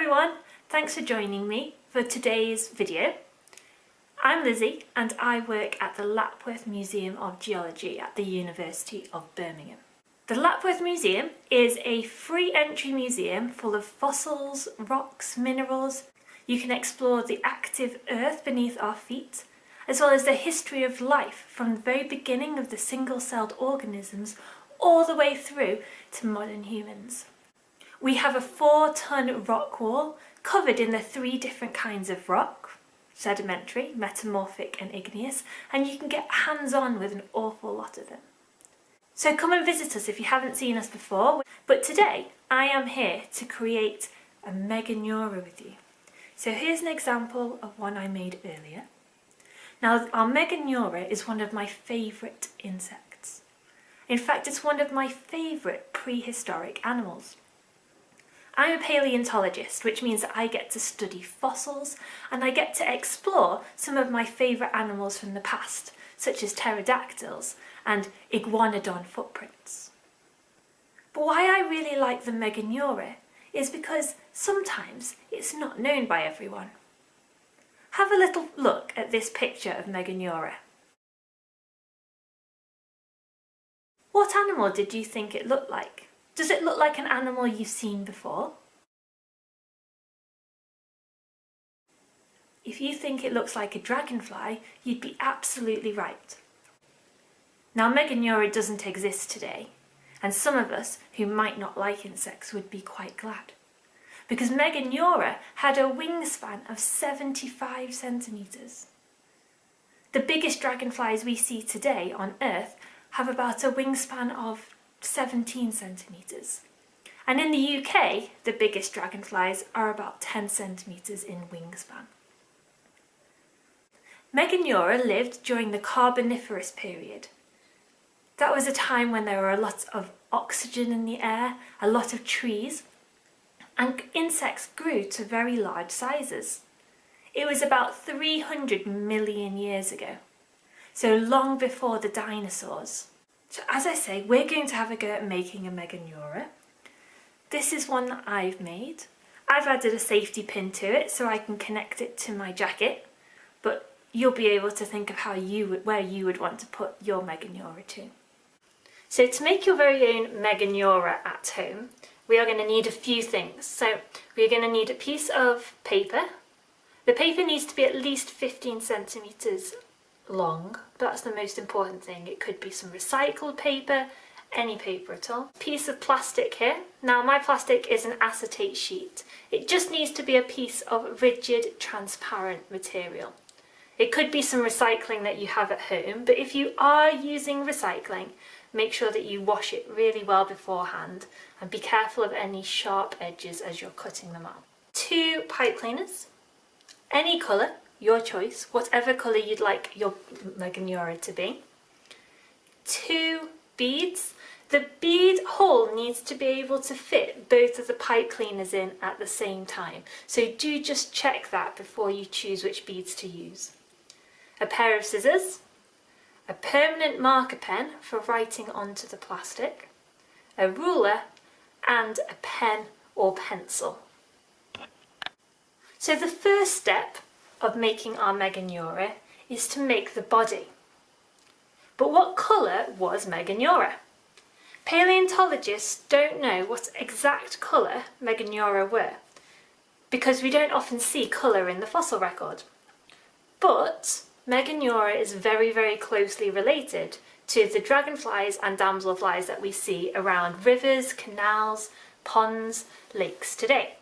everyone, thanks for joining me for today's video. I'm Lizzie and I work at the Lapworth Museum of Geology at the University of Birmingham. The Lapworth Museum is a free entry museum full of fossils, rocks, minerals. You can explore the active earth beneath our feet, as well as the history of life from the very beginning of the single-celled organisms all the way through to modern humans. We have a 4-ton rock wall covered in the 3 different kinds of rock: sedimentary, metamorphic and igneous, and you can get hands-on with an awful lot of them. So come and visit us if you haven't seen us before, but today I am here to create a Meganeura with you. So here's an example of one I made earlier. Now our Meganeura is one of my favourite insects. In fact, it's one of my favourite prehistoric animals. I'm a paleontologist, which means that I get to study fossils and I get to explore some of my favourite animals from the past, such as pterodactyls and iguanodon footprints. But why I really like the Meganeura is because sometimes it's not known by everyone. Have a little look at this picture of Meganeura. What animal did you think it looked like? Does it look like an animal you've seen before? If you think it looks like a dragonfly, you'd be absolutely right. Now Meganeura doesn't exist today, and some of us who might not like insects would be quite glad, because Meganeura had a wingspan of 75 centimetres. The biggest dragonflies we see today on Earth have about a wingspan of 17 centimetres. And in the UK, the biggest dragonflies are about 10 centimetres in wingspan. Meganeura lived during the Carboniferous period. That was a time when there were a lot of oxygen in the air, a lot of trees, and insects grew to very large sizes. It was about 300 million years ago, so long before the dinosaurs. So as I say, we're going to have a go at making a Meganeura. This is one that I've made. I've added a safety pin to it so I can connect it to my jacket, but you'll be able to think of where you would want to put your Meganeura to. So to make your very own Meganeura at home, we are going to need a few things. So we're going to need a piece of paper. The paper needs to be at least 15 centimetres long. That's the most important thing. It could be some recycled paper, any paper at all. Piece of plastic here. Now my plastic is an acetate sheet. It just needs to be a piece of rigid, transparent material. It could be some recycling that you have at home, but if you are using recycling, make sure that you wash it really well beforehand and be careful of any sharp edges as you're cutting them out. 2 pipe cleaners, any colour, your choice, whatever colour you'd like your Meganeura to be. 2 beads. The bead hole needs to be able to fit both of the pipe cleaners in at the same time, so do just check that before you choose which beads to use. A pair of scissors, a permanent marker pen for writing onto the plastic, a ruler and a pen or pencil. So the first step of making our Meganeura is to make the body. But what colour was Meganeura? Paleontologists don't know what exact colour Meganeura were, because we don't often see colour in the fossil record. But Meganeura is very, very closely related to the dragonflies and damselflies that we see around rivers, canals, ponds, lakes today.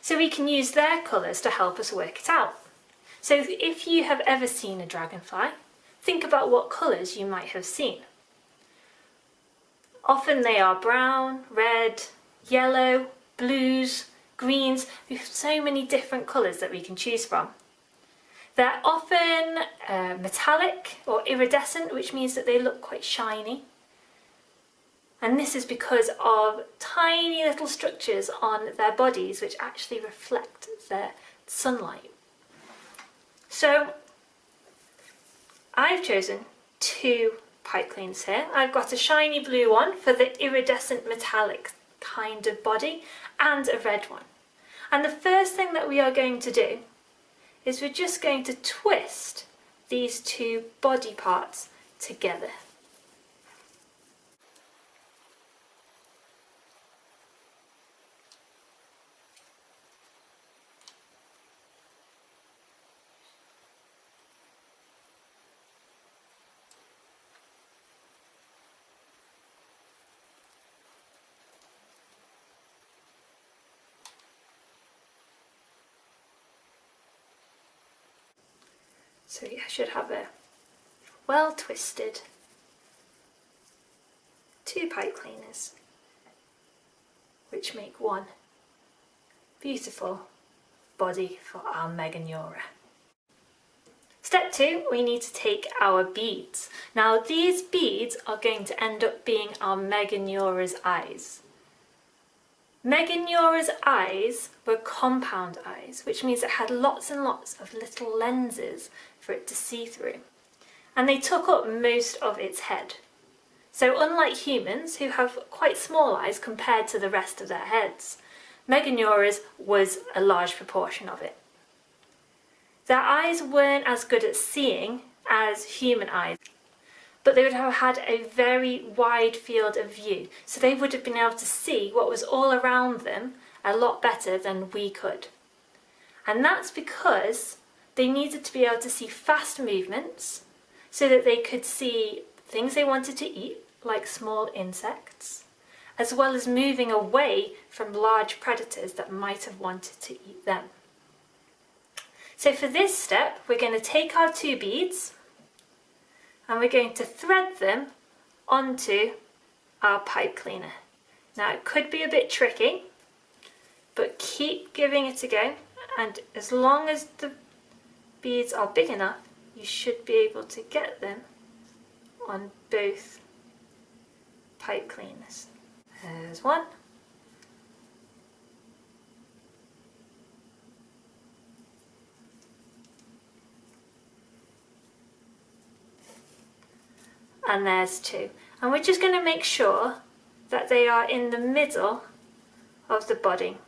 So we can use their colours to help us work it out. So if you have ever seen a dragonfly, think about what colours you might have seen. Often they are brown, red, yellow, blues, greens. We have so many different colours that we can choose from. They're often metallic or iridescent, which means that they look quite shiny. And this is because of tiny little structures on their bodies which actually reflect their sunlight. So I've chosen 2 pipe cleaners here. I've got a shiny blue one for the iridescent metallic kind of body and a red one. And the first thing that we are going to do is we're just going to twist these two body parts together. So you should have a well twisted two pipe cleaners, which make one beautiful body for our Meganeura. Step 2, we need to take our beads. Now these beads are going to end up being our Meganeura's eyes. Meganeura's eyes were compound eyes, which means it had lots and lots of little lenses for it to see through. And they took up most of its head. So unlike humans, who have quite small eyes compared to the rest of their heads, Meganeura's was a large proportion of it. Their eyes weren't as good at seeing as human eyes, but they would have had a very wide field of view, so they would have been able to see what was all around them a lot better than we could. And that's because they needed to be able to see fast movements so that they could see things they wanted to eat, like small insects, as well as moving away from large predators that might have wanted to eat them. So for this step, we're going to take our two beads and we're going to thread them onto our pipe cleaner. Now it could be a bit tricky, but keep giving it a go, and as long as the beads are big enough, you should be able to get them on both pipe cleaners. There's one. And there's two. And we're just going to make sure that they are in the middle of the body.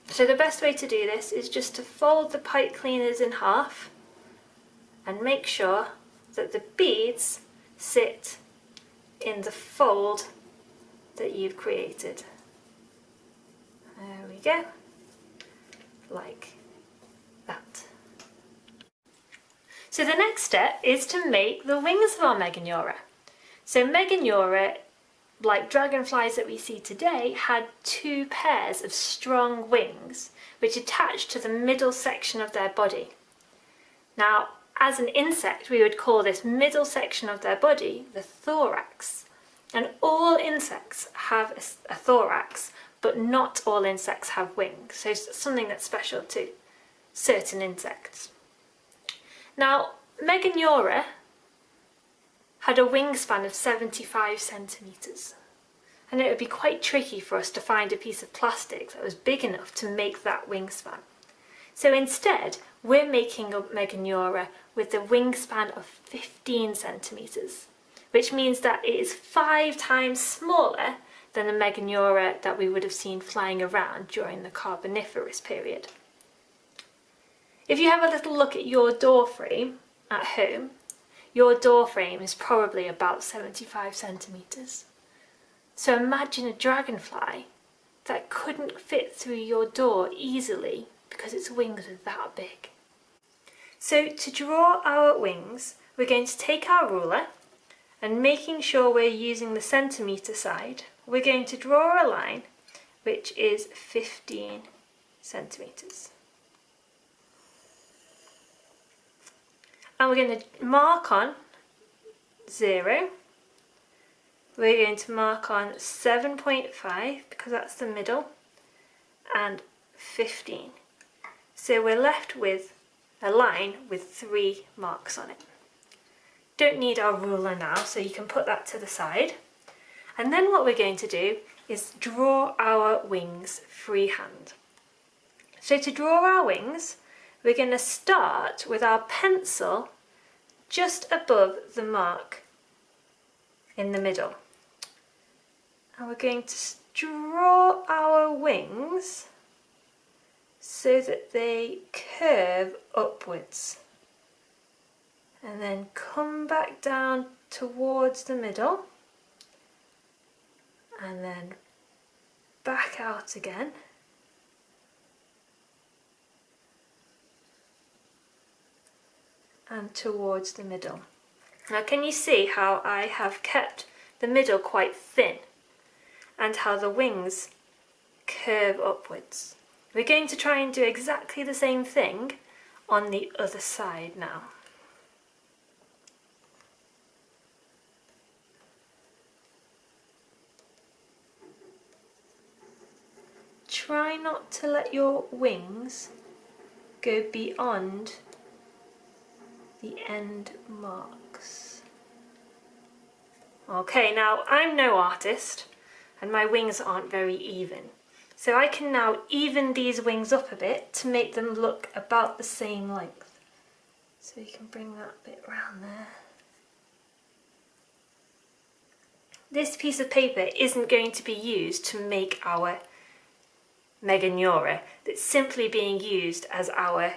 So the best way to do this is just to fold the pipe cleaners in half and make sure that the beads sit in the fold that you've created. There we go, like that. So the next step is to make the wings of our Meganeura. So Meganeura, like dragonflies that we see today, had two pairs of strong wings which attached to the middle section of their body. Now, as an insect, we would call this middle section of their body the thorax. And all insects have a thorax, but not all insects have wings. So it's something that's special to certain insects. Now, Meganeura had a wingspan of 75 centimetres. And it would be quite tricky for us to find a piece of plastic that was big enough to make that wingspan. So instead, we're making a Meganeura with a wingspan of 15 centimetres, which means that it is 5 times smaller than the Meganeura that we would have seen flying around during the Carboniferous period. If you have a little look at your door frame at home, your door frame is probably about 75 centimetres. So imagine a dragonfly that couldn't fit through your door easily because its wings are that big. So to draw our wings, we're going to take our ruler and, making sure we're using the centimetre side, we're going to draw a line which is 15 centimetres. And we're going to mark on 0. We're going to mark on 7.5 because that's the middle, and 15. So we're left with a line with 3 marks on it. Don't need our ruler now, so you can put that to the side. And then what we're going to do is draw our wings freehand. So to draw our wings, we're going to start with our pencil just above the mark in the middle. And we're going to draw our wings so that they curve upwards. And then come back down towards the middle. And then back out again. And towards the middle. Now can you see how I have kept the middle quite thin and how the wings curve upwards? We're going to try and do exactly the same thing on the other side now. Try not to let your wings go beyond the end marks. Okay, now I'm no artist and my wings aren't very even. So I can now even these wings up a bit to make them look about the same length. So you can bring that bit round there. This piece of paper isn't going to be used to make our Meganeura. It's simply being used as our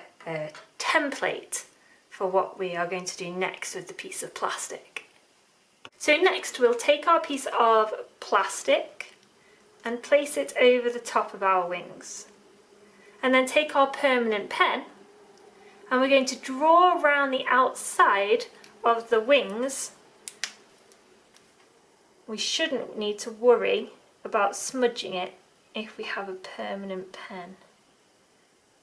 template for what we are going to do next with the piece of plastic. So next we'll take our piece of plastic and place it over the top of our wings. And then take our permanent pen and we're going to draw around the outside of the wings. We shouldn't need to worry about smudging it if we have a permanent pen.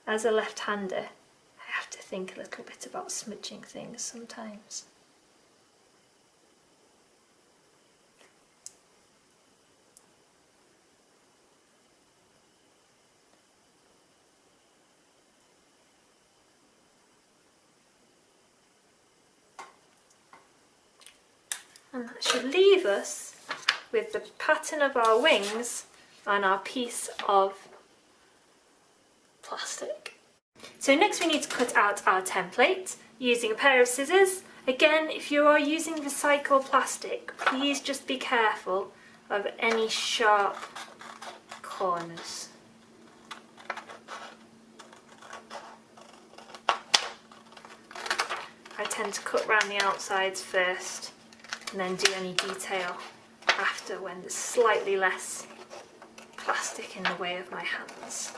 As a left-hander, I have to think a little bit about smudging things sometimes. And that should leave us with the pattern of our wings on our piece of plastic. So next we need to cut out our template using a pair of scissors. Again, if you are using recycled plastic, please just be careful of any sharp corners. I tend to cut around the outsides first and then do any detail after when there's slightly less plastic in the way of my hands.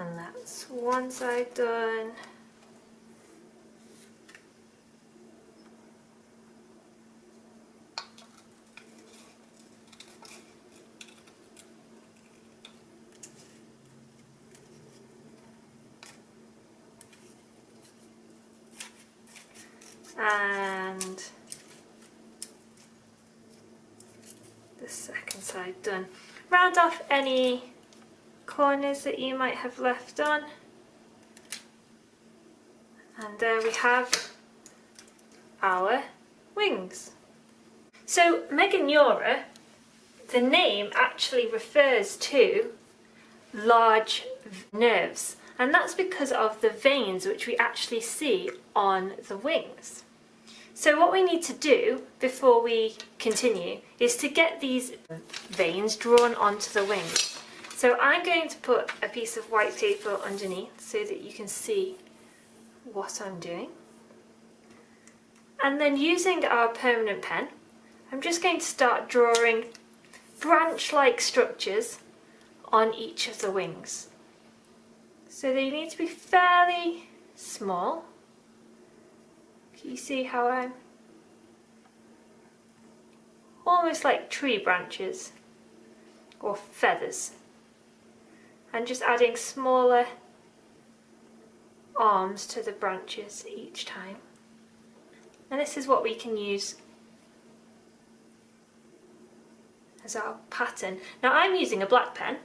And that's one side done. And the second side done. Round off any corners that you might have left on, and there we have our wings. So Meganeura, the name actually refers to large nerves, and that's because of the veins which we actually see on the wings. So what we need to do before we continue is to get these veins drawn onto the wings. So I'm going to put a piece of white paper underneath so that you can see what I'm doing. And then using our permanent pen, I'm just going to start drawing branch-like structures on each of the wings. So they need to be fairly small. Can you see how I'm almost like tree branches or feathers, and just adding smaller arms to the branches each time. And this is what we can use as our pattern. Now I'm using a black pen,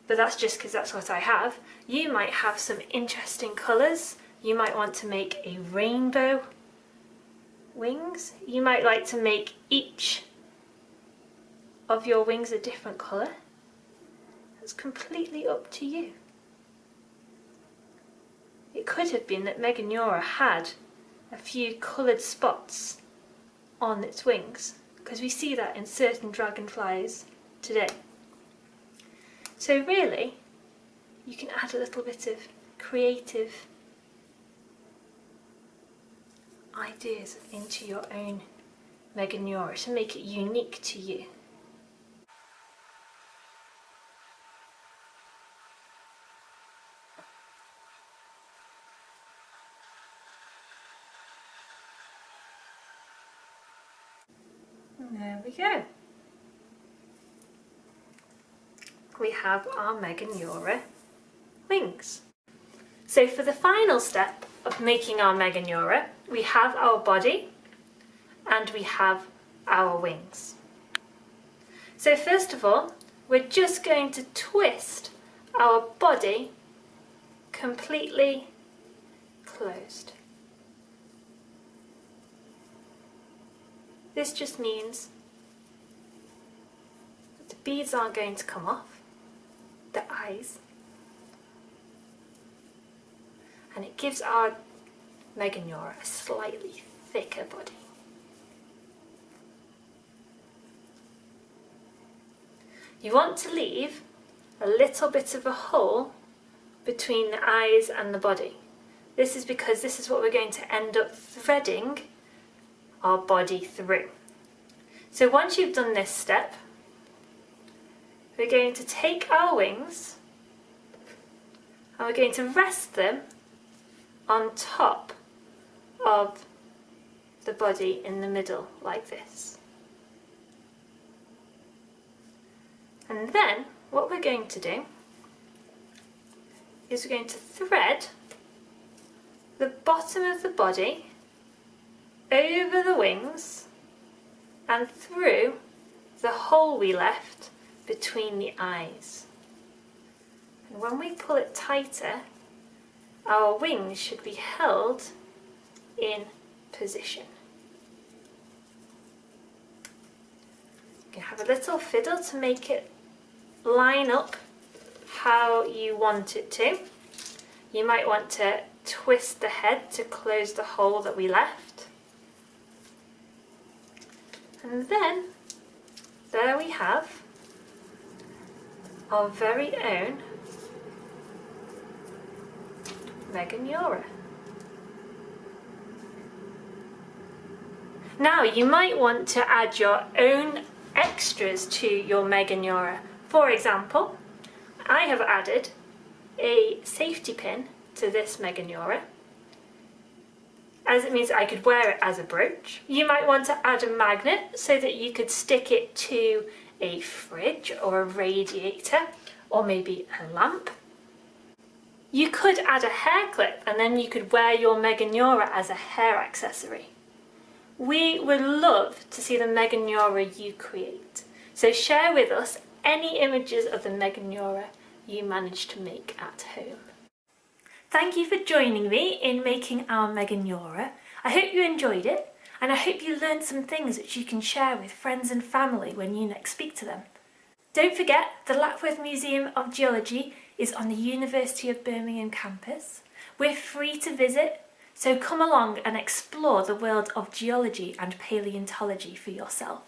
but that's just because that's what I have. You might have some interesting colours. You might want to make a rainbow wings. You might like to make each of your wings a different colour. It's completely up to you. It could have been that Meganeura had a few coloured spots on its wings, because we see that in certain dragonflies today. So really, you can add a little bit of creative ideas into your own Meganeura to make it unique to you. And there we go. We have our Meganeura wings. So for the final step of making our Meganeura, we have our body and we have our wings. So first of all, we're just going to twist our body completely closed. This just means that the beads aren't going to come off, the eyes, and it gives our Meganeura a slightly thicker body. You want to leave a little bit of a hole between the eyes and the body. This is because this is what we're going to end up threading our body through. So once you've done this step, we're going to take our wings and we're going to rest them on top of the body in the middle, like this. And then what we're going to do is we're going to thread the bottom of the body over the wings and through the hole we left between the eyes. And when we pull it tighter, our wings should be held in position. You can have a little fiddle to make it line up how you want it to. You might want to twist the head to close the hole that we left. And then there we have our very own Meganeura. Now you might want to add your own extras to your Meganeura. For example, I have added a safety pin to this Meganeura, as it means I could wear it as a brooch. You might want to add a magnet so that you could stick it to a fridge or a radiator or maybe a lamp. You could add a hair clip and then you could wear your Meganeura as a hair accessory. We would love to see the Meganeura you create. So share with us any images of the Meganeura you managed to make at home. Thank you for joining me in making our Meganeura. I hope you enjoyed it, and I hope you learned some things which you can share with friends and family when you next speak to them. Don't forget, the Lapworth Museum of Geology is on the University of Birmingham campus. We're free to visit, so come along and explore the world of geology and paleontology for yourself.